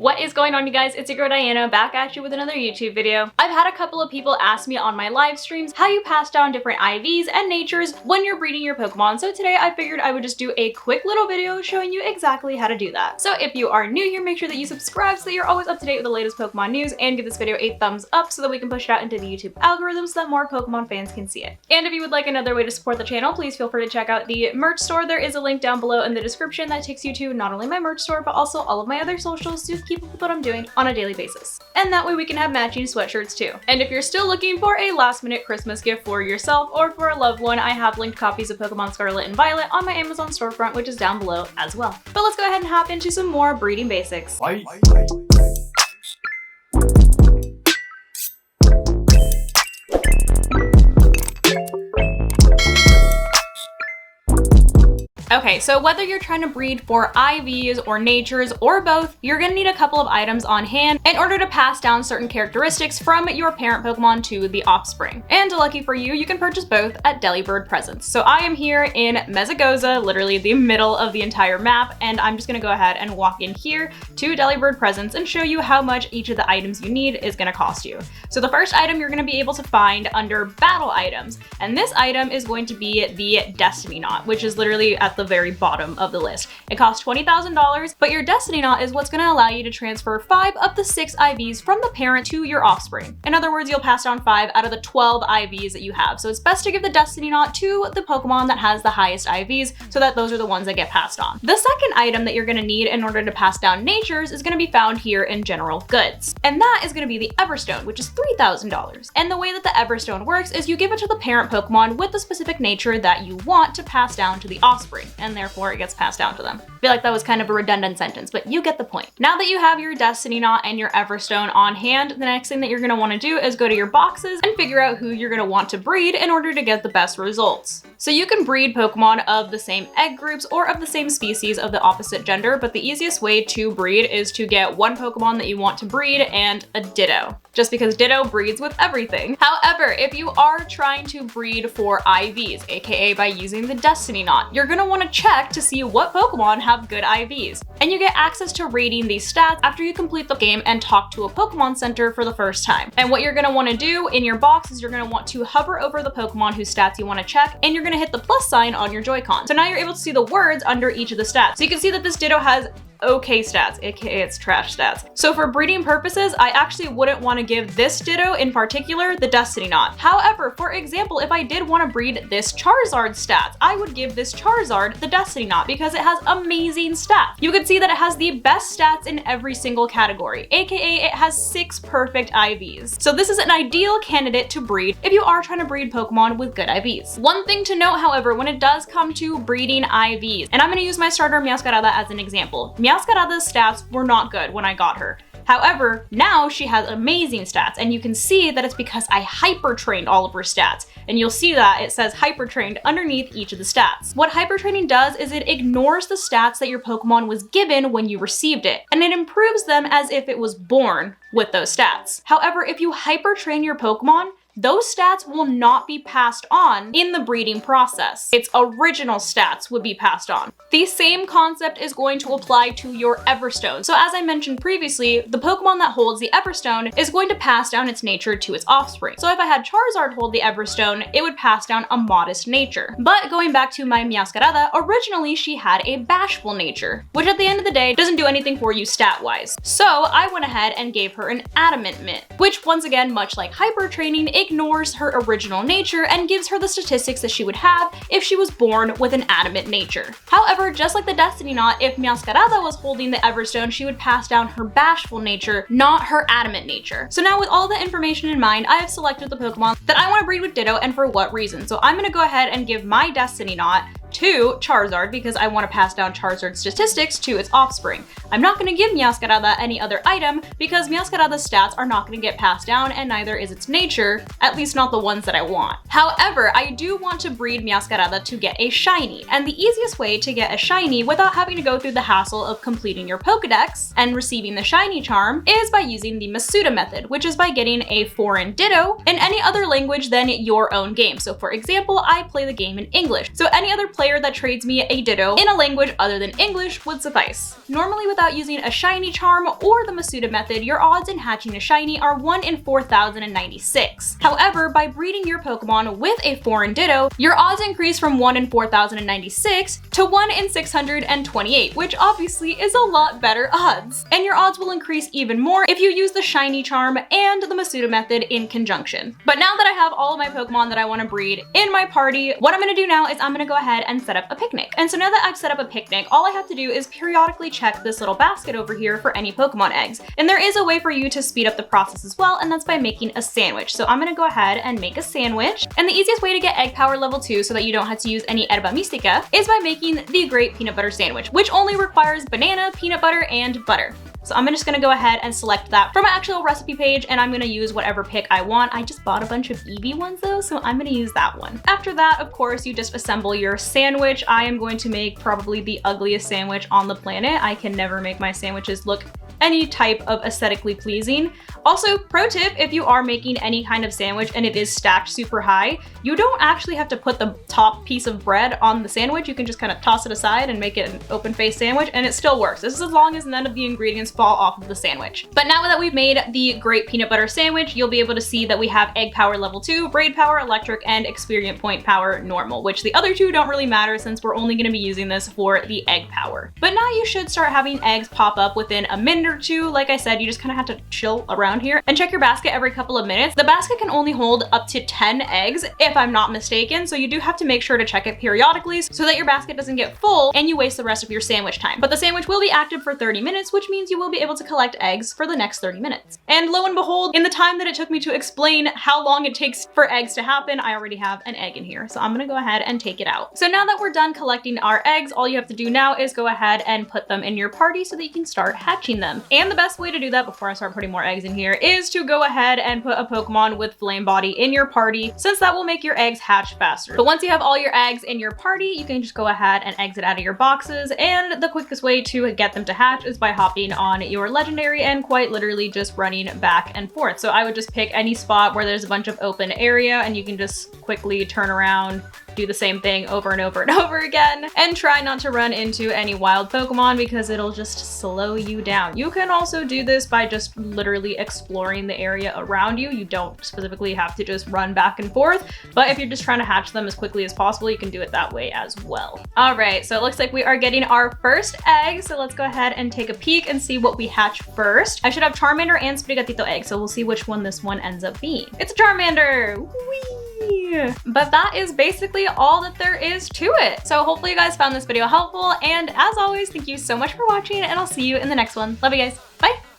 What is going on, you guys? It's your girl Diana, back at you with another YouTube video. I've had a couple of people ask me on my live streams how you pass down different IVs and natures when you're breeding your Pokemon, so today I figured I would just do a quick little video showing you exactly how to do that. So if you are new here, make sure that you subscribe so that you're always up to date with the latest Pokemon news, and give this video a thumbs up so that we can push it out into the YouTube algorithm so that more Pokemon fans can see it. And if you would like another way to support the channel, please feel free to check out the merch store. There is a link down below in the description that takes you to not only my merch store, but also all of my other socials to keep up with what I'm doing on a daily basis. And that way we can have matching sweatshirts too. And if you're still looking for a last minute Christmas gift for yourself or for a loved one, I have linked copies of Pokemon Scarlet and Violet on my Amazon storefront, which is down below as well. But let's go ahead and hop into some more breeding basics. Okay, so whether you're trying to breed for IVs or natures or both, you're gonna need a couple of items on hand in order to pass down certain characteristics from your parent Pokemon to the offspring. And lucky for you, you can purchase both at Delibird Presents. So I am here in Mesagoza, literally the middle of the entire map, and I'm just gonna go ahead and walk in here to Delibird Presents and show you how much each of the items you need is gonna cost you. So the first item you're gonna be able to find under battle items, and this item is going to be the Destiny Knot, which is literally at the very bottom of the list. It costs $20,000, but your Destiny Knot is what's going to allow you to transfer 5 of the 6 IVs from the parent to your offspring. In other words, you'll pass down 5 out of the 12 IVs that you have. So it's best to give the Destiny Knot to the Pokemon that has the highest IVs so that those are the ones that get passed on. The second item that you're going to need in order to pass down natures is going to be found here in General Goods. And that is going to be the Everstone, which is $3,000. And the way that the Everstone works is you give it to the parent Pokemon with the specific nature that you want to pass down to the offspring, and therefore it gets passed down to them. I feel like that was kind of a redundant sentence, but you get the point. Now that you have your Destiny Knot and your Everstone on hand, the next thing that you're going to want to do is go to your boxes and figure out who you're going to want to breed in order to get the best results. So you can breed Pokemon of the same egg groups or of the same species of the opposite gender, but the easiest way to breed is to get one Pokemon that you want to breed and a Ditto, just because Ditto breeds with everything. However, if you are trying to breed for IVs, aka by using the Destiny Knot, you're going to want to check to see what Pokemon have good IVs. And you get access to rating these stats after you complete the game and talk to a Pokemon Center for the first time. And what you're going to want to do in your box is you're going to want to hover over the Pokemon whose stats you want to check, and you're going to hit the plus sign on your Joy-Con. So now you're able to see the words under each of the stats. So you can see that this Ditto has okay stats, aka it's trash stats. So for breeding purposes, I actually wouldn't want to give this Ditto in particular the Destiny Knot. However, for example, if I did want to breed this Charizard stats, I would give this Charizard the Destiny Knot because it has amazing stats. You can see that it has the best stats in every single category, aka it has 6 perfect IVs. So this is an ideal candidate to breed if you are trying to breed Pokemon with good IVs. One thing to note, however, when it does come to breeding IVs, and I'm going to use my starter Meowscarada as an example. Meowscarada's stats were not good when I got her. However, now she has amazing stats, and you can see that it's because I hyper-trained all of her stats. And you'll see that it says hyper-trained underneath each of the stats. What hyper-training does is it ignores the stats that your Pokemon was given when you received it, and it improves them as if it was born with those stats. However, if you hyper-train your Pokemon, those stats will not be passed on in the breeding process. Its original stats would be passed on. The same concept is going to apply to your Everstone. So as I mentioned previously, the Pokemon that holds the Everstone is going to pass down its nature to its offspring. So if I had Charizard hold the Everstone, it would pass down a modest nature. But going back to my Meowscarada, originally she had a bashful nature, which at the end of the day doesn't do anything for you stat-wise. So I went ahead and gave her an Adamant Mitt, which once again, much like hyper training, ignores her original nature and gives her the statistics that she would have if she was born with an adamant nature. However, just like the Destiny Knot, if Meowscarada was holding the Everstone, she would pass down her bashful nature, not her adamant nature. So now with all the information in mind, I have selected the Pokemon that I want to breed with Ditto and for what reason. So I'm going to go ahead and give my Destiny Knot to Charizard because I want to pass down Charizard's statistics to its offspring. I'm not going to give Meowscarada any other item because Meowscarada's stats are not going to get passed down, and neither is its nature, at least not the ones that I want. However, I do want to breed Meowscarada to get a shiny, and the easiest way to get a shiny without having to go through the hassle of completing your Pokedex and receiving the shiny charm is by using the Masuda method, which is by getting a foreign Ditto in any other language than your own game. So for example, I play the game in English, so any other player that trades me a Ditto in a language other than English would suffice. Normally, without using a shiny charm or the Masuda method, your odds in hatching a shiny are 1 in 4,096. However, by breeding your Pokemon with a foreign Ditto, your odds increase from 1 in 4,096 to 1 in 628, which obviously is a lot better odds. And your odds will increase even more if you use the shiny charm and the Masuda method in conjunction. But now that I have all of my Pokemon that I want to breed in my party, what I'm going to do now is I'm going to go ahead and set up a picnic. And so now that I've set up a picnic, all I have to do is periodically check this little basket over here for any Pokemon eggs. And there is a way for you to speed up the process as well, and that's by making a sandwich. So I'm going to go ahead and make a sandwich. And the easiest way to get egg power level 2 so that you don't have to use any Herba Mystica is by making the Great Peanut Butter Sandwich, which only requires banana, peanut butter, and butter. So I'm just gonna go ahead and select that from my actual recipe page, and I'm gonna use whatever pick I want. I just bought a bunch of Eevee ones though, so I'm gonna use that one. After that, of course, you just assemble your sandwich. I am going to make probably the ugliest sandwich on the planet. I can never make my sandwiches look any type of aesthetically pleasing. Also, pro tip, if you are making any kind of sandwich and it is stacked super high, you don't actually have to put the top piece of bread on the sandwich. You can just kind of toss it aside and make it an open face sandwich, and it still works. This is as long as none of the ingredients fall off of the sandwich. But now that we've made the Great Peanut Butter Sandwich, you'll be able to see that we have egg power level 2, braid power electric, and experience point power normal, which the other two don't really matter since we're only gonna be using this for the egg power. But now you should start having eggs pop up within a minute or two. Like I said, you just kind of have to chill around here and check your basket every couple of minutes. The basket can only hold up to 10 eggs if I'm not mistaken, so you do have to make sure to check it periodically so that your basket doesn't get full and you waste the rest of your sandwich time. But the sandwich will be active for 30 minutes, which means you will be able to collect eggs for the next 30 minutes. And lo and behold, in the time that it took me to explain how long it takes for eggs to happen, I already have an egg in here. So I'm gonna go ahead and take it out. So now that we're done collecting our eggs, all you have to do now is go ahead and put them in your party so that you can start hatching them. And the best way to do that before I start putting more eggs in here is to go ahead and put a Pokemon with Flame Body in your party, since that will make your eggs hatch faster. But once you have all your eggs in your party, you can just go ahead and exit out of your boxes, and the quickest way to get them to hatch is by hopping on your legendary and quite literally just running back and forth. So I would just pick any spot where there's a bunch of open area and you can just quickly turn around, do the same thing over and over and over again, and try not to run into any wild Pokemon because it'll just slow you down. You can also do this by just literally exploring the area around you. You don't specifically have to just run back and forth, but if you're just trying to hatch them as quickly as possible, you can do it that way as well. All right, so it looks like we are getting our first egg, so let's go ahead and take a peek and see what we hatch first. I should have Charmander and Sprigatito egg, so we'll see which one this one ends up being. It's a Charmander! Whee! But that is basically all that there is to it. So hopefully you guys found this video helpful, and as always, thank you so much for watching, and I'll see you in the next one. Love you guys. Bye!